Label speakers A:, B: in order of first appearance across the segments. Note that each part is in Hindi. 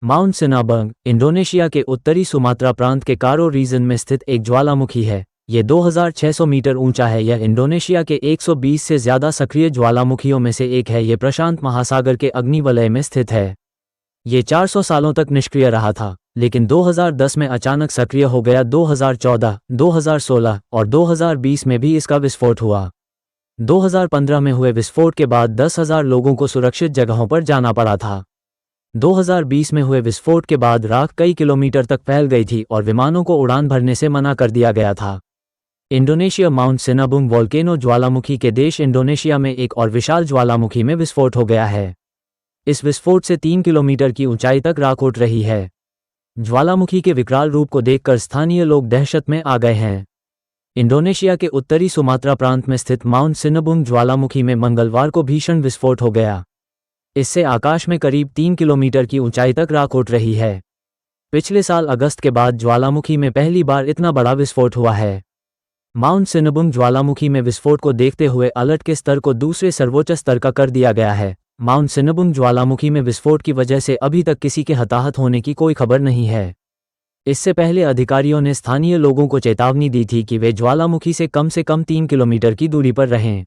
A: माउंट सिनाबर्ग इंडोनेशिया के उत्तरी सुमात्रा प्रांत के कारो रीजन में स्थित एक ज्वालामुखी है। ये 2600 मीटर ऊंचा है। यह इंडोनेशिया के 120 से ज़्यादा सक्रिय ज्वालामुखियों में से एक है। ये प्रशांत महासागर के अग्निवलय में स्थित है। ये 400 सालों तक निष्क्रिय रहा था, लेकिन 2010 में अचानक सक्रिय हो गया। 2014, 2016 और 2020 में भी इसका विस्फोट हुआ। 2015 में हुए विस्फोट के बाद 10,000 लोगों को सुरक्षित जगहों पर जाना पड़ा था। 2020 में हुए विस्फोट के बाद राख कई किलोमीटर तक फैल गई थी और विमानों को उड़ान भरने से मना कर दिया गया था। इंडोनेशिया माउंट सिनाबुंग वोल्केनो ज्वालामुखी के देश इंडोनेशिया में एक और विशाल ज्वालामुखी में विस्फोट हो गया है। इस विस्फोट से 3 किलोमीटर की ऊंचाई तक राख उठ रही है। ज्वालामुखी के विकराल रूप को देखकर स्थानीय लोग दहशत में आ गए हैं। इंडोनेशिया के उत्तरी सुमात्रा प्रांत में स्थित माउंट सिनाबुंग ज्वालामुखी में मंगलवार को भीषण विस्फोट हो गया। इससे आकाश में करीब 3 किलोमीटर की ऊंचाई तक राख उठ रही है। पिछले साल अगस्त के बाद ज्वालामुखी में पहली बार इतना बड़ा विस्फोट हुआ है। माउंट सिनाबुंग ज्वालामुखी में विस्फोट को देखते हुए अलर्ट के स्तर को दूसरे सर्वोच्च स्तर का कर दिया गया है। माउंट सिनाबुंग ज्वालामुखी में विस्फोट की वजह से अभी तक किसी के हताहत होने की कोई खबर नहीं है। इससे पहले अधिकारियों ने स्थानीय लोगों को चेतावनी दी थी कि वे ज्वालामुखी से कम 3 किलोमीटर की दूरी पर रहें।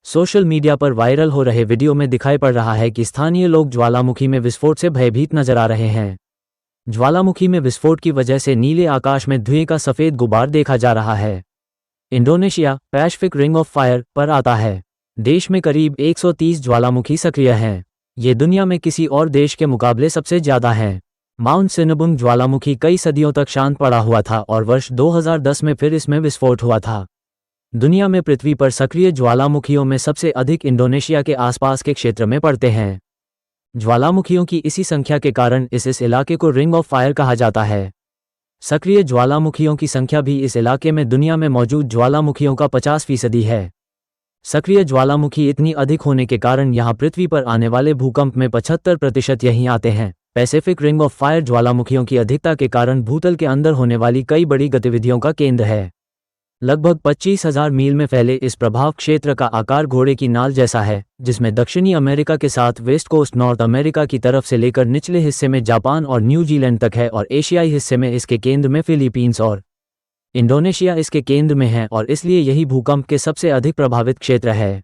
A: सोशल मीडिया पर वायरल हो रहे वीडियो में दिखाई पड़ रहा है कि स्थानीय लोग ज्वालामुखी में विस्फोट से भयभीत नजर आ रहे हैं। ज्वालामुखी में विस्फोट की वजह से नीले आकाश में धुएं का सफेद गुबार देखा जा रहा है। Indonesia Pacific ring of fire पर आता है। देश में करीब 130 ज्वालामुखी सक्रिय हैं। ये दुनिया में किसी और देश के मुकाबले सबसे ज़्यादा हैं। माउंट सिनाबुंग ज्वालामुखी कई सदियों तक शांत पड़ा हुआ था और वर्ष 2010 में फिर इसमें विस्फोट हुआ था। दुनिया में पृथ्वी पर सक्रिय ज्वालामुखियों में सबसे अधिक इंडोनेशिया के आसपास के क्षेत्र में पड़ते हैं। ज्वालामुखियों की इसी संख्या के कारण इस इलाके को रिंग ऑफ फायर कहा जाता है। सक्रिय ज्वालामुखियों की संख्या भी इस इलाके में दुनिया में मौजूद ज्वालामुखियों का 50% है। सक्रिय ज्वालामुखी इतनी अधिक होने के कारण यहाँ पृथ्वी पर आने वाले भूकंप में 75% यहीं आते हैं। पैसिफिक रिंग ऑफ फायर ज्वालामुखियों की अधिकता के कारण भूतल के अंदर होने वाली कई बड़ी गतिविधियों का केंद्र है। लगभग 25,000 मील में फैले इस प्रभाव क्षेत्र का आकार घोड़े की नाल जैसा है, जिसमें दक्षिणी अमेरिका के साथ वेस्ट कोस्ट नॉर्थ अमेरिका की तरफ से लेकर निचले हिस्से में जापान और न्यूजीलैंड तक है और एशियाई हिस्से में इसके केंद्र में फिलीपींस और इंडोनेशिया इसके केंद्र में है और इसलिए यही भूकंप के सबसे अधिक प्रभावित क्षेत्र है।